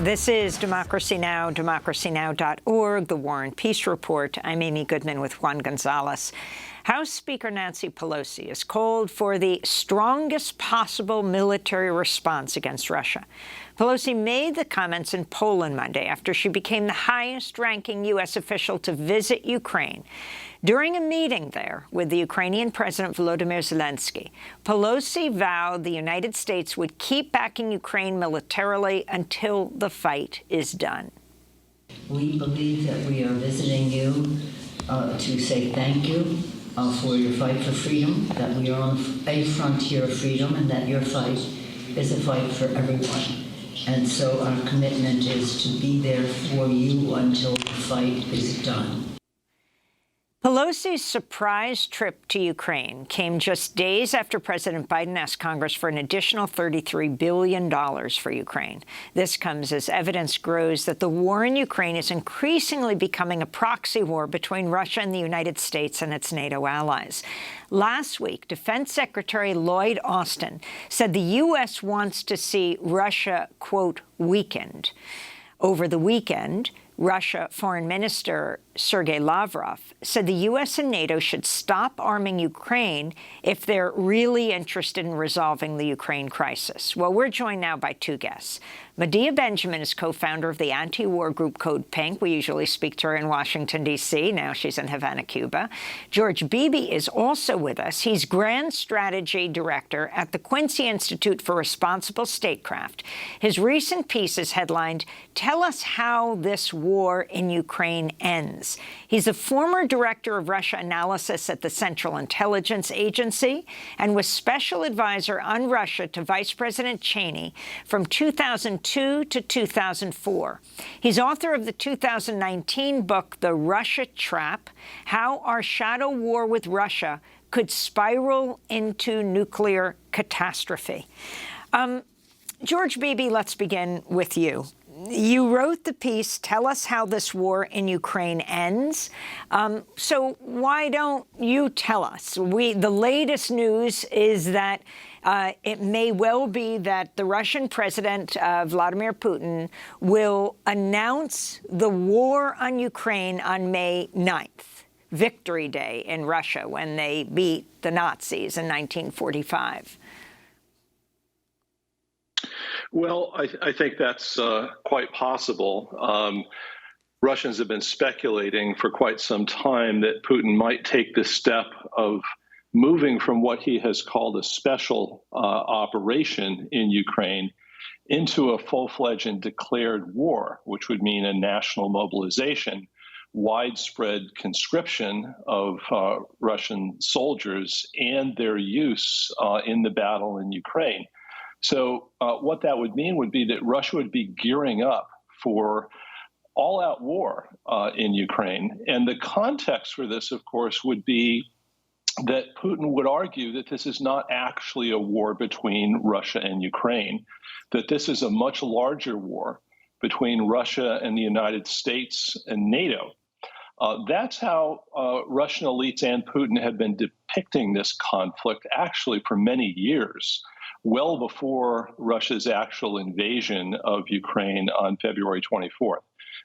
This is Democracy Now!, democracynow.org, the War and Peace Report. I'm Amy Goodman with Juan Gonzalez. House Speaker Nancy Pelosi has called for the strongest possible military response against Russia. Pelosi made the comments in Poland Monday after she became the highest-ranking U.S. official to visit Ukraine. During a meeting there with the Ukrainian President Volodymyr Zelensky, Pelosi vowed the United States would keep backing Ukraine militarily until the fight is done. We believe that we are visiting you to say thank you for your fight for freedom, that we are on a frontier of freedom, and that your fight is a fight for everyone. And so our commitment is to be there for you until the fight is done. Pelosi's surprise trip to Ukraine came just days after President Biden asked Congress for an additional $33 billion for Ukraine. This comes as evidence grows that the war in Ukraine is increasingly becoming a proxy war between Russia and the United States and its NATO allies. Last week, Defense Secretary Lloyd Austin said the U.S. wants to see Russia, quote, weakened. Over the weekend, Russia Foreign Minister Sergei Lavrov said the U.S. and NATO should stop arming Ukraine if they're really interested in resolving the Ukraine crisis. Well, we're joined now by two guests. Medea Benjamin is co-founder of the anti-war group CodePink. We usually speak to her in Washington, D.C. Now she's in Havana, Cuba. George Beebe is also with us. He's Grand Strategy Director at the Quincy Institute for Responsible Statecraft. His recent piece is headlined, "Tell Us How This War in Ukraine Ends." He's a former director of Russia analysis at the Central Intelligence Agency and was special advisor on Russia to Vice President Cheney from 2002 to 2004. He's author of the 2019 book, The Russia Trap: How Our Shadow War with Russia Could Spiral into Nuclear Catastrophe. George Beebe, let's begin with you. You wrote the piece, Tell Us How This War in Ukraine Ends. So why don't you tell us? The latest news is that it may well be that the Russian President, Vladimir Putin, will announce the war on Ukraine on May 9th, Victory Day in Russia, when they beat the Nazis in 1945. Well, I think that's quite possible. Russians have been speculating for quite some time that Putin might take the step of moving from what he has called a special operation in Ukraine into a full-fledged and declared war, which would mean a national mobilization, widespread conscription of Russian soldiers, and their use in the battle in Ukraine. So what that would mean would be that Russia would be gearing up for all-out war in Ukraine. And the context for this, of course, would be that Putin would argue that this is not actually a war between Russia and Ukraine, that this is a much larger war between Russia and the United States and NATO. That's how Russian elites and Putin have been depicting this conflict actually for many years, well before Russia's actual invasion of Ukraine on February 24th.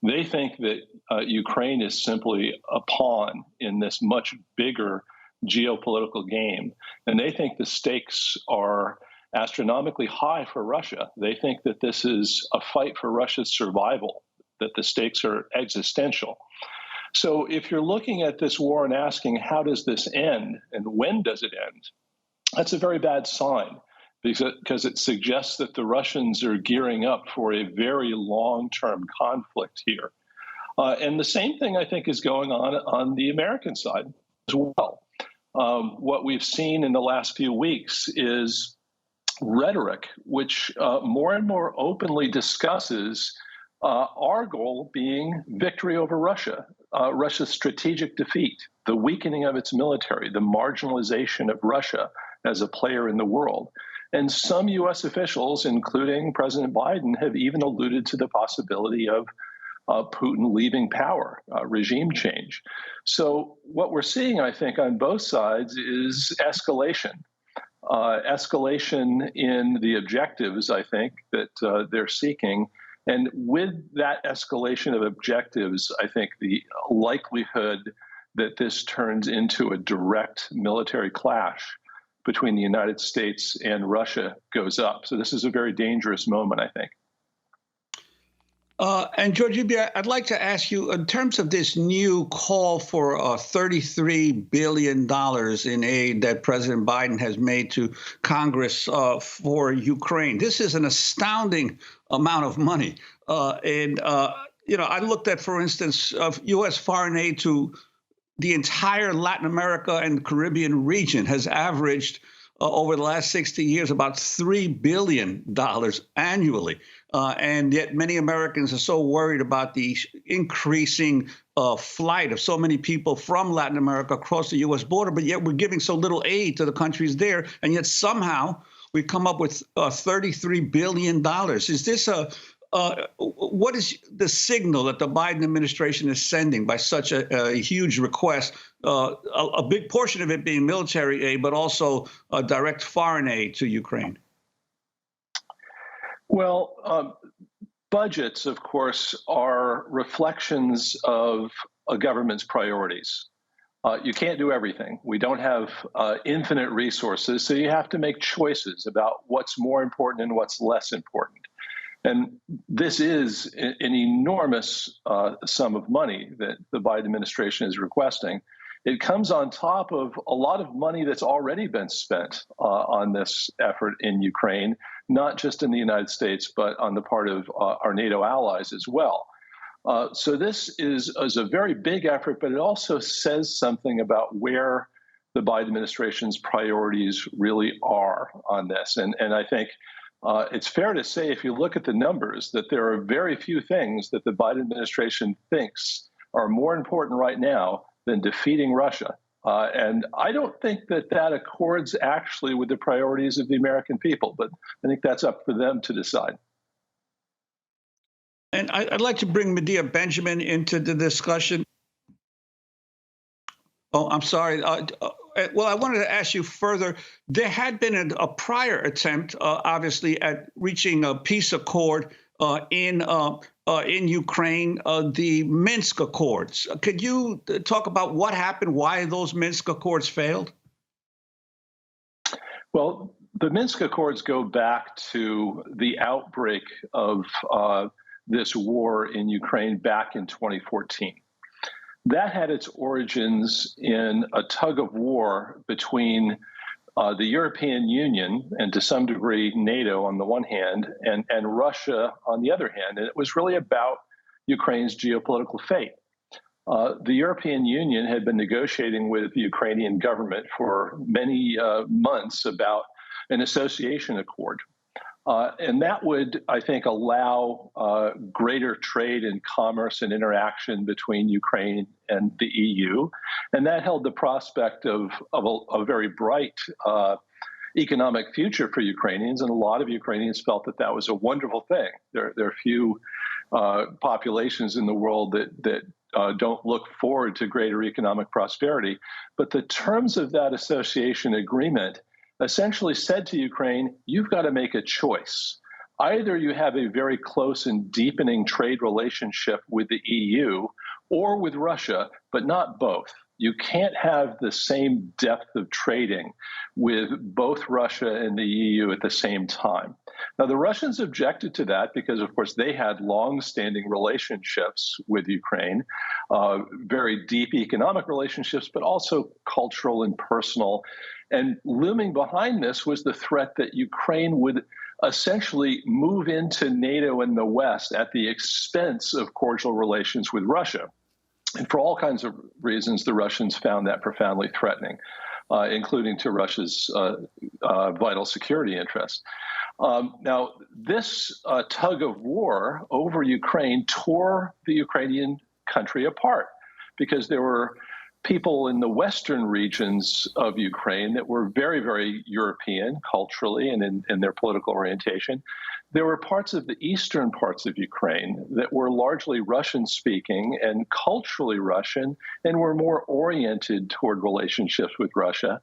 They think that Ukraine is simply a pawn in this much bigger geopolitical game. And they think the stakes are astronomically high for Russia. They think that this is a fight for Russia's survival, that the stakes are existential. So if you're looking at this war and asking, how does this end and when does it end? That's a very bad sign, because it suggests that the Russians are gearing up for a very long-term conflict here. And the same thing, I think, is going on the American side as well. What we've seen in the last few weeks is rhetoric which more and more openly discusses our goal being victory over Russia, Russia's strategic defeat, the weakening of its military, the marginalization of Russia as a player in the world. And some U.S. officials, including President Biden, have even alluded to the possibility of Putin leaving power, regime change. So what we're seeing, I think, on both sides is escalation. Escalation in the objectives, I think, that they're seeking, And with that escalation of objectives, I think the likelihood that this turns into a direct military clash between the United States and Russia goes up. So this is a very dangerous moment, I think. And George, I'd like to ask you, in terms of this new call for $33 billion in aid that President Biden has made to Congress for Ukraine, this is an astounding amount of money. I looked at, for instance, of U.S. foreign aid to the entire Latin America and Caribbean region has averaged over the last 60 years about $3 billion annually. And yet many Americans are so worried about the increasing flight of so many people from Latin America across the U.S. border, but yet we're giving so little aid to the countries there. And yet somehow we come up with $33 billion. Is this what is the signal that the Biden administration is sending by such a huge request, a big portion of it being military aid, but also direct foreign aid to Ukraine? Well, budgets, of course, are reflections of a government's priorities. You can't do everything. We don't have infinite resources, so you have to make choices about what's more important and what's less important. And this is an enormous sum of money that the Biden administration is requesting. It comes on top of a lot of money that's already been spent on this effort in Ukraine, not just in the United States, but on the part of our NATO allies as well. So this is a very big effort, but it also says something about where the Biden administration's priorities really are on this. And I think it's fair to say, if you look at the numbers, that there are very few things that the Biden administration thinks are more important right now than defeating Russia. And I don't think that accords actually with the priorities of the American people, but I think that's up for them to decide. And I'd like to bring Medea Benjamin into the discussion. Oh, I'm sorry. Well, I wanted to ask you further. There had been a prior attempt, obviously, at reaching a peace accord in Ukraine, the Minsk Accords. Could you talk about what happened, why those Minsk Accords failed? Well, the Minsk Accords go back to the outbreak of this war in Ukraine back in 2014. That had its origins in a tug of war between the European Union and, to some degree, NATO on the one hand, and Russia on the other hand. And it was really about Ukraine's geopolitical fate. The European Union had been negotiating with the Ukrainian government for many months about an association accord. And that would, I think, allow greater trade and commerce and interaction between Ukraine and the EU. And that held the prospect of a very bright economic future for Ukrainians. And a lot of Ukrainians felt that that was a wonderful thing. There are few populations in the world that don't look forward to greater economic prosperity. But the terms of that association agreement essentially said to Ukraine, you've got to make a choice. Either you have a very close and deepening trade relationship with the EU or with Russia, but not both. You can't have the same depth of trading with both Russia and the EU at the same time. Now, the Russians objected to that because, of course, they had long-standing relationships with Ukraine, very deep economic relationships, but also cultural and personal. And looming behind this was the threat that Ukraine would essentially move into NATO and the West at the expense of cordial relations with Russia. And for all kinds of reasons, the Russians found that profoundly threatening, including to Russia's vital security interests. Now, this tug of war over Ukraine tore the Ukrainian country apart because there were people in the western regions of Ukraine that were very, very European culturally and in their political orientation. There were parts of the eastern parts of Ukraine that were largely Russian-speaking and culturally Russian and were more oriented toward relationships with Russia.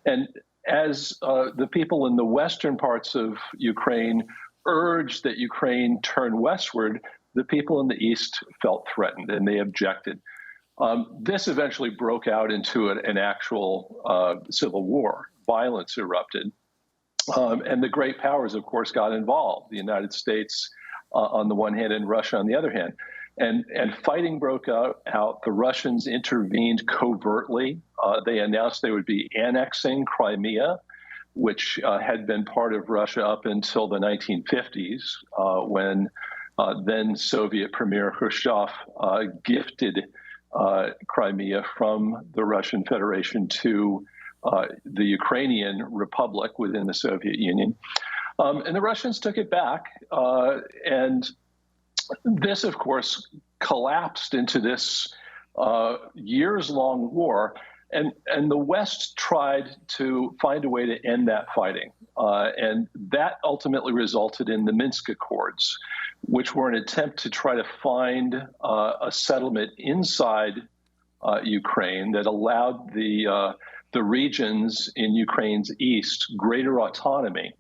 And as the people in the western parts of Ukraine urged that Ukraine turn westward, the people in the east felt threatened and they objected. This eventually broke out into an actual civil war. Violence erupted. And the great powers, of course, got involved, the United States on the one hand and Russia on the other hand. And fighting broke out. The Russians intervened covertly. They announced they would be annexing Crimea, which had been part of Russia up until the 1950s, when then Soviet Premier Khrushchev gifted Crimea from the Russian Federation to the Ukrainian Republic within the Soviet Union. And the Russians took it back. And this, of course, collapsed into this years-long war. And the West tried to find a way to end that fighting. And that ultimately resulted in the Minsk Accords, which were an attempt to try to find a settlement inside Ukraine that allowed the regions in Ukraine's east greater autonomy.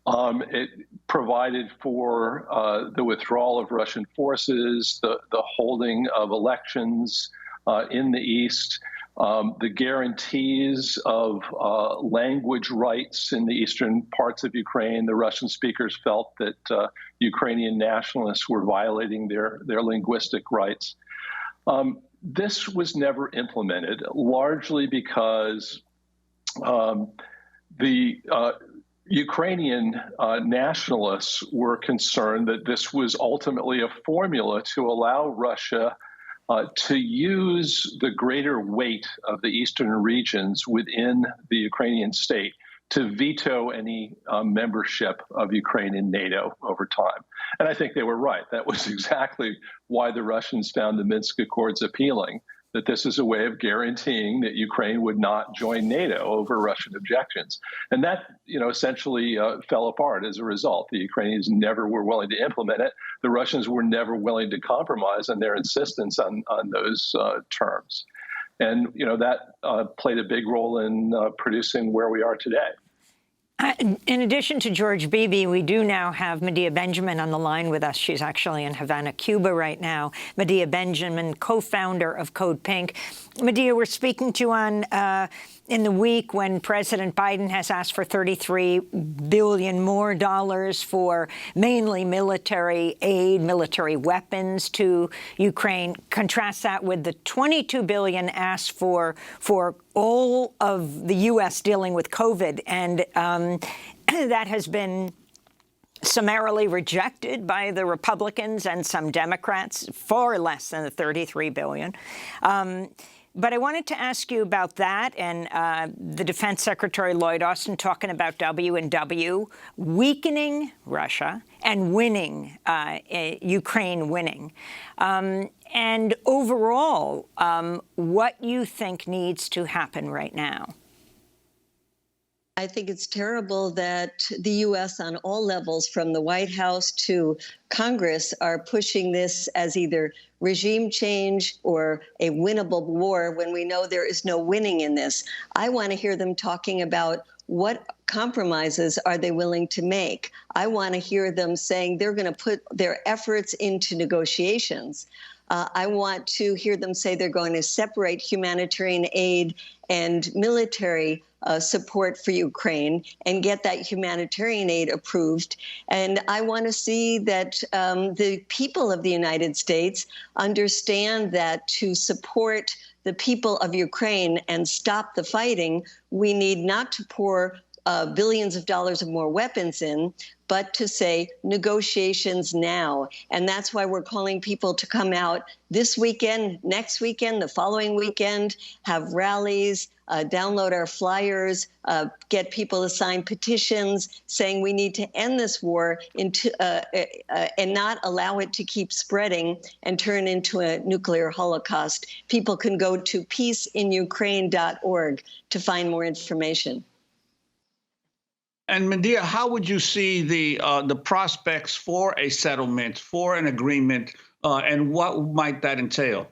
It provided for the withdrawal of Russian forces, the holding of elections in the east, the guarantees of language rights in the eastern parts of Ukraine. The Russian speakers felt that Ukrainian nationalists were violating their linguistic rights. This was never implemented, largely because the Ukrainian nationalists were concerned that this was ultimately a formula to allow Russia to use the greater weight of the eastern regions within the Ukrainian state to veto any membership of Ukraine in NATO over time. And I think they were right. That was exactly why the Russians found the Minsk Accords appealing, that this is a way of guaranteeing that Ukraine would not join NATO over Russian objections. And that, essentially fell apart as a result. The Ukrainians never were willing to implement it. The Russians were never willing to compromise on their insistence on those terms. And, that played a big role in producing where we are today. In addition to George Beebe, we do now have Medea Benjamin on the line with us. She's actually in Havana, Cuba right now. Medea Benjamin, co-founder of CodePink. Medea, we're speaking to you on in the week when President Biden has asked for $33 billion more for mainly military aid, military weapons to Ukraine. Contrast that with the $22 billion asked for all of the U.S. dealing with COVID, and that has been summarily rejected by the Republicans and some Democrats, far less than the $33 billion. But I wanted to ask you about that and the Defense Secretary Lloyd Austin talking about W&W, weakening Russia and winning, Ukraine winning. And overall, what you think needs to happen right now? I think it's terrible that the U.S. on all levels, from the White House to Congress, are pushing this as either regime change or a winnable war when we know there is no winning in this. I want to hear them talking about what compromises are they willing to make. I want to hear them saying they're going to put their efforts into negotiations. I want to hear them say they're going to separate humanitarian aid and military support for Ukraine and get that humanitarian aid approved. And I want to see that the people of the United States understand that to support the people of Ukraine and stop the fighting, we need not to pour billions of dollars of more weapons in, but to say negotiations now. And that's why we're calling people to come out this weekend, next weekend, the following weekend, have rallies, download our flyers, get people to sign petitions saying we need to end this war and not allow it to keep spreading and turn into a nuclear holocaust. People can go to peaceinukraine.org to find more information. And Medea, how would you see the prospects for a settlement, for an agreement, and what might that entail?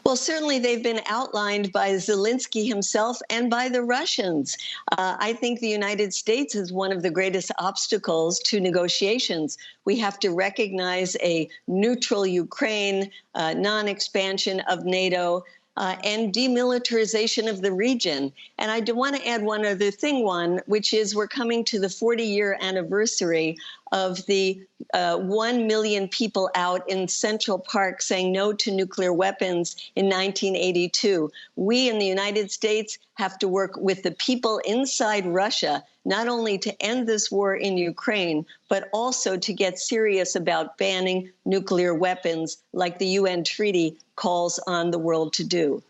Well, certainly they've been outlined by Zelensky himself and by the Russians. I think the United States is one of the greatest obstacles to negotiations. We have to recognize a neutral Ukraine, non-expansion of NATO, and demilitarization of the region. And I do want to add one other thing, which is we're coming to the 40-year anniversary of the 1 million people out in Central Park saying no to nuclear weapons in 1982. We in the United States have to work with the people inside Russia, not only to end this war in Ukraine, but also to get serious about banning nuclear weapons like the UN treaty calls on the world to do.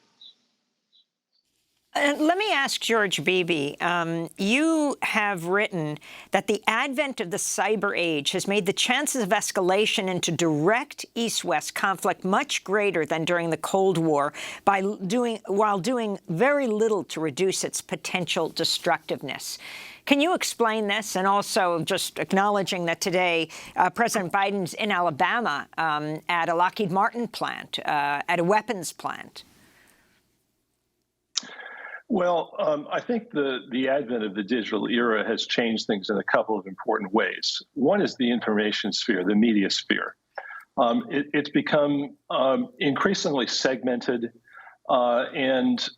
Let me ask George Beebe. You have written that the advent of the cyber age has made the chances of escalation into direct East-West conflict much greater than during the Cold War, while doing very little to reduce its potential destructiveness. Can you explain this? And also just acknowledging that today President Biden's in Alabama at a Lockheed Martin plant, at a weapons plant. Well, I think the advent of the digital era has changed things in a couple of important ways. One is the information sphere, the media sphere. It's become increasingly segmented, and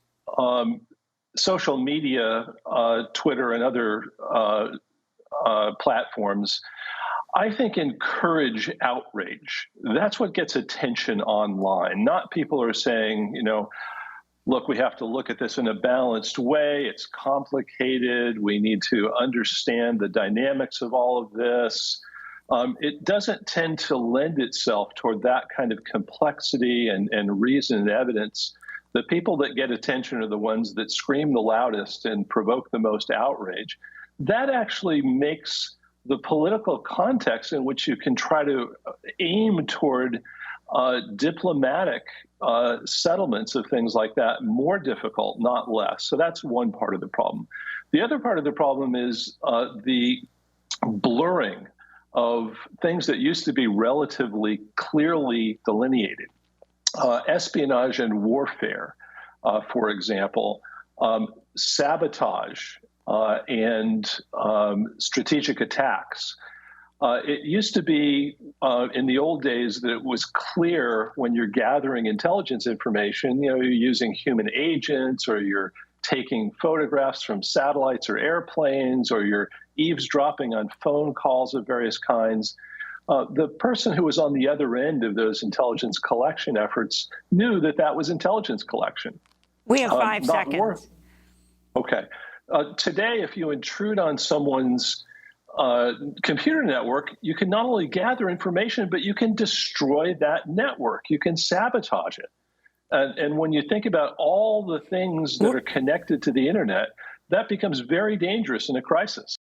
social media, Twitter and other platforms, I think encourage outrage. That's what gets attention online. Not people are saying, you know, look, we have to look at this in a balanced way. It's complicated. We need to understand the dynamics of all of this. It doesn't tend to lend itself toward that kind of complexity and reason and evidence. The people that get attention are the ones that scream the loudest and provoke the most outrage. That actually makes the political context in which you can try to aim toward diplomatic settlements of things like that more difficult, not less. So that's one part of the problem. The other part of the problem is the blurring of things that used to be relatively clearly delineated. Espionage and warfare, for example, sabotage and strategic attacks. It used to be in the old days that it was clear when you're gathering intelligence information, you know, you're using human agents or you're taking photographs from satellites or airplanes or you're eavesdropping on phone calls of various kinds. The person who was on the other end of those intelligence collection efforts knew that that was intelligence collection. We have 5 seconds. Okay. Today, if you intrude on someone's computer network, you can not only gather information, but you can destroy that network. You can sabotage it. And when you think about all the things that are connected to the internet, that becomes very dangerous in a crisis.